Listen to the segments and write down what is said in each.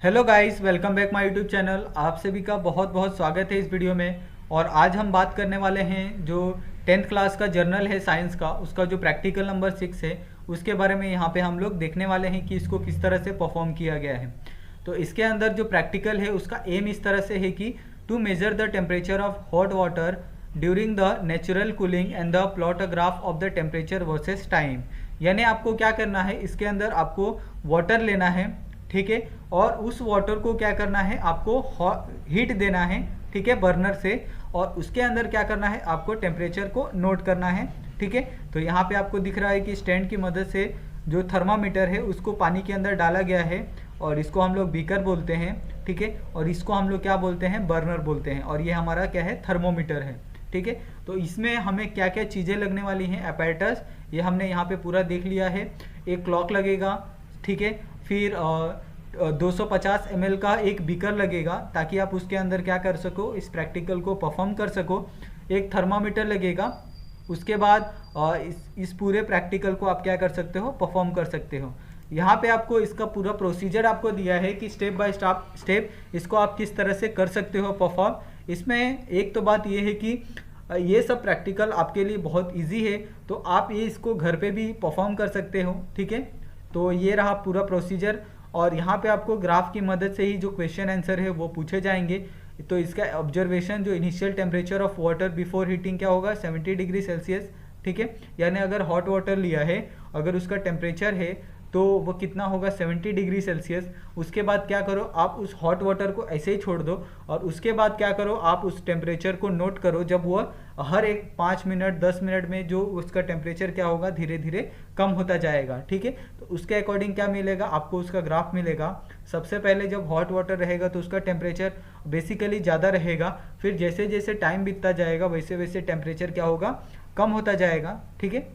Hello guys, welcome back my YouTube channel. आप सभी का बहुत बहुत स्वागत है इस वीडियो में। और आज हम बात करने वाले हैं जो 10th क्लास का जर्नल है साइंस का, उसका जो प्रैक्टिकल नंबर 6 है उसके बारे में यहाँ पे हम लोग देखने वाले हैं कि इसको किस तरह से परफॉर्म किया गया है। तो इसके अंदर जो प्रैक्टिकल है उसका एम इस तरह से है कि to measure the temperature of hot water during the natural cooling and the plot a graph of the temperature versus time. यानी आपको क्या करना है, इसके अंदर आपको वाटर लेना है, ठीक है, और उस वाटर को क्या करना है, आपको हीट देना है, ठीक है, बर्नर से। और उसके अंदर क्या करना है, आपको टेम्परेचर को नोट करना है, ठीक है। तो यहाँ पे आपको दिख रहा है कि स्टैंड की मदद से जो थर्मामीटर है उसको पानी के अंदर डाला गया है और इसको हम लोग बीकर बोलते हैं, ठीक है, और इसको हम लोग क्या बोलते हैं, बर्नर बोलते हैं। और ये हमारा क्या है, थर्मोमीटर है, ठीक है। तो इसमें हमें क्या क्या चीज़ें लगने वाली हैं, अपैरेटस, ये हमने यहाँ पे पूरा देख लिया है। एक क्लॉक लगेगा, ठीक है, फिर 250 ml का एक बीकर लगेगा ताकि आप उसके अंदर क्या कर सको, इस प्रैक्टिकल को परफॉर्म कर सको। एक थर्मामीटर लगेगा। उसके बाद इस पूरे प्रैक्टिकल को आप क्या कर सकते हो, परफॉर्म कर सकते हो। यहाँ पे आपको इसका पूरा प्रोसीजर आपको दिया है कि स्टेप बाय स्टेप इसको आप किस तरह से कर सकते हो परफॉर्म। इसमें एक तो बात ये है कि ये सब प्रैक्टिकल आपके लिए बहुत इजी है, तो आप ये इसको घर पे भी परफॉर्म कर सकते हो, ठीक है। तो ये रहा पूरा प्रोसीजर। और यहाँ पे आपको ग्राफ की मदद से ही जो क्वेश्चन आंसर है वो पूछे जाएंगे। तो इसका ऑब्जर्वेशन, जो initial temperature of water before heating क्या होगा, 70 डिग्री सेल्सियस, ठीक है। यानी अगर हॉट वाटर लिया है, अगर उसका टेम्परेचर है तो वो कितना होगा, 70 डिग्री सेल्सियस। उसके बाद क्या करो, आप उस हॉट वाटर को ऐसे ही छोड़ दो और उसके बाद क्या करो, आप उस टेम्परेचर को नोट करो। जब वो हर एक 5 मिनट 10 मिनट में जो उसका टेम्परेचर क्या होगा, धीरे धीरे कम होता जाएगा, ठीक है। तो उसके अकॉर्डिंग क्या मिलेगा आपको, उसका ग्राफ मिलेगा। सबसे पहले जब हॉट वाटर रहेगा तो उसका टेम्परेचर बेसिकली ज़्यादा रहेगा, फिर जैसे जैसे टाइम बीतता जाएगा वैसे वैसे टेम्परेचर क्या होगा, कम होता जाएगा, ठीक है।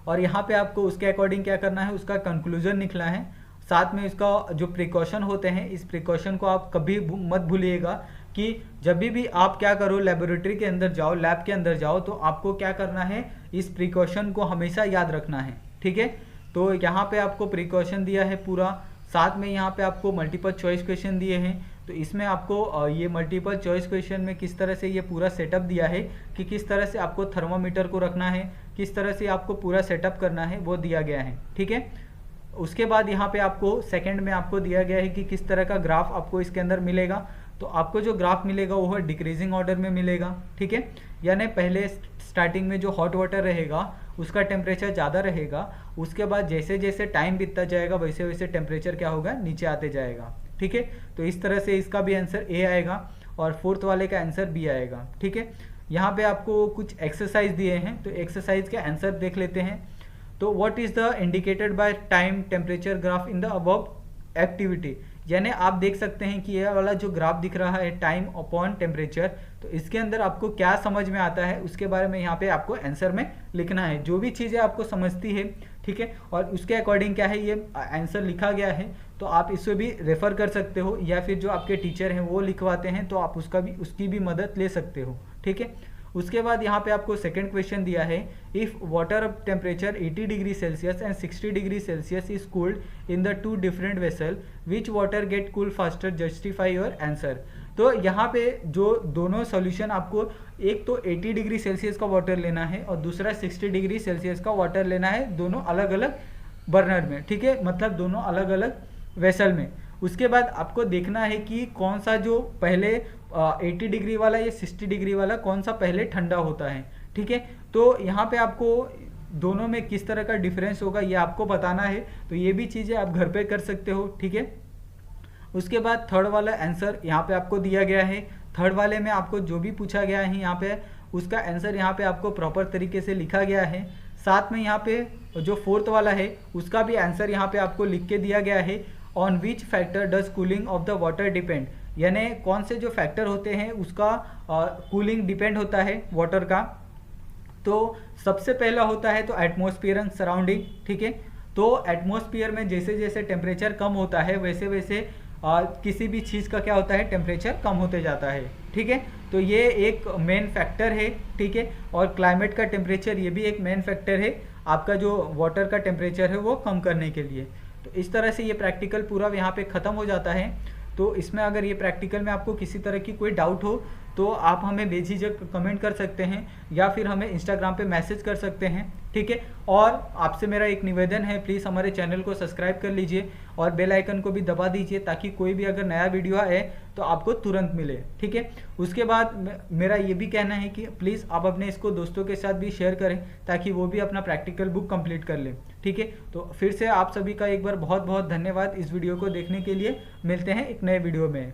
और यहाँ पे आपको उसके अकॉर्डिंग क्या करना है, उसका कंक्लूजन निकला है। साथ में इसका जो प्रिकॉशन होते हैं, इस प्रिकॉशन को आप कभी मत भूलिएगा कि जब भी आप क्या करो, लेबोरेटरी के अंदर जाओ, लैब के अंदर जाओ, तो आपको क्या करना है, इस प्रिकॉशन को हमेशा याद रखना है, ठीक है। तो यहाँ पे आपको प्रिकॉशन दिया है पूरा। साथ में यहाँ पे आपको मल्टीपल चॉइस क्वेश्चन दिए हैं। तो इसमें आपको ये मल्टीपल चॉइस क्वेश्चन में किस तरह से ये पूरा सेटअप दिया है कि किस तरह से आपको थर्मोमीटर को रखना है, किस तरह से आपको पूरा सेटअप करना है, वो दिया गया है, ठीक है। उसके बाद यहाँ पे आपको सेकंड में आपको दिया गया है कि किस तरह का ग्राफ आपको इसके अंदर मिलेगा। तो आपको जो ग्राफ मिलेगा वो डिक्रीजिंग ऑर्डर में मिलेगा, ठीक है। यानी पहले स्टार्टिंग में जो हॉट वाटर रहेगा उसका टेम्परेचर ज़्यादा रहेगा, उसके बाद जैसे जैसे टाइम बीतता जाएगा वैसे वैसे टेम्परेचर क्या होगा, नीचे आते जाएगा, ठीक है। तो इस तरह से इसका भी आंसर ए आएगा और फोर्थ वाले का आंसर बी आएगा, ठीक है। यहाँ पे आपको कुछ एक्सरसाइज दिए हैं, तो एक्सरसाइज के आंसर देख लेते हैं। तो what is the indicated by time temperature graph in the above activity. यानी आप देख सकते हैं कि ये वाला जो ग्राफ दिख रहा है, टाइम अपॉन टेम्परेचर, तो इसके अंदर आपको क्या समझ में आता है उसके बारे में यहाँ पे आपको आंसर में लिखना है। जो भी चीज़ें आपको समझती है, ठीक है, और उसके अकॉर्डिंग क्या है ये आंसर लिखा गया है, तो आप इससे भी रेफर कर सकते हो, या फिर जो आपके टीचर हैं वो लिखवाते हैं तो आप उसकी भी मदद ले सकते हो, ठीक है। उसके बाद यहाँ पे आपको सेकंड क्वेश्चन दिया है, if water temperature 80 degree Celsius and 60 degree Celsius is cooled in the two different vessel, which water get cool faster, justify your answer. तो यहाँ पे जो दोनों सॉल्यूशन आपको, एक तो 80 डिग्री सेल्सियस का वाटर लेना है और दूसरा 60 डिग्री सेल्सियस का वाटर लेना है, दोनों अलग अलग बर्नर में, ठीक है, मतलब दोनों अलग अलग वेसल में। उसके बाद आपको देखना है कि कौन सा जो पहले 80 डिग्री वाला या 60 डिग्री वाला कौन सा पहले ठंडा होता है, ठीक है। तो यहाँ पे आपको दोनों में किस तरह का डिफरेंस होगा ये आपको बताना है, तो ये भी चीज़ें आप घर पे कर सकते हो, ठीक है। उसके बाद थर्ड वाला आंसर यहाँ पे आपको दिया गया है। थर्ड वाले में आपको जो भी पूछा गया है यहाँ पे उसका आंसर यहाँ पे आपको प्रॉपर तरीके से लिखा गया है। साथ में यहाँ पे जो फोर्थ वाला है उसका भी आंसर यहाँ पे आपको लिख के दिया गया है। On which factor does cooling of the water depend, यानी कौन से जो फैक्टर होते हैं उसका कूलिंग डिपेंड होता है वाटर का। तो सबसे पहला होता है तो एटमॉस्फेयर एंड सराउंडिंग, ठीक है। तो एटमॉस्फेयर में जैसे जैसे टेम्परेचर कम होता है वैसे वैसे किसी भी चीज़ का क्या होता है, टेम्परेचर कम होते जाता है, ठीक है। तो ये एक मेन फैक्टर है, ठीक है। और क्लाइमेट का टेम्परेचर ये भी एक मेन फैक्टर है आपका जो वाटर का टेम्परेचर है वो कम करने के लिए। तो इस तरह से ये प्रैक्टिकल पूरा यहाँ पे ख़त्म हो जाता है। तो इसमें अगर ये प्रैक्टिकल में आपको किसी तरह की कोई डाउट हो तो आप हमें बेझिझक कमेंट कर सकते हैं या फिर हमें इंस्टाग्राम पे मैसेज कर सकते हैं, ठीक है। और आपसे मेरा एक निवेदन है, प्लीज़ हमारे चैनल को सब्सक्राइब कर लीजिए और बेल आइकन को भी दबा दीजिए ताकि कोई भी अगर नया वीडियो आए तो आपको तुरंत मिले, ठीक है। उसके बाद मेरा ये भी कहना है कि प्लीज़ आप अपने इसको दोस्तों के साथ भी शेयर करें ताकि वो भी अपना प्रैक्टिकल बुक कंप्लीट कर लें, ठीक है। तो फिर से आप सभी का एक बार बहुत बहुत धन्यवाद इस वीडियो को देखने के लिए। मिलते हैं एक नए वीडियो में।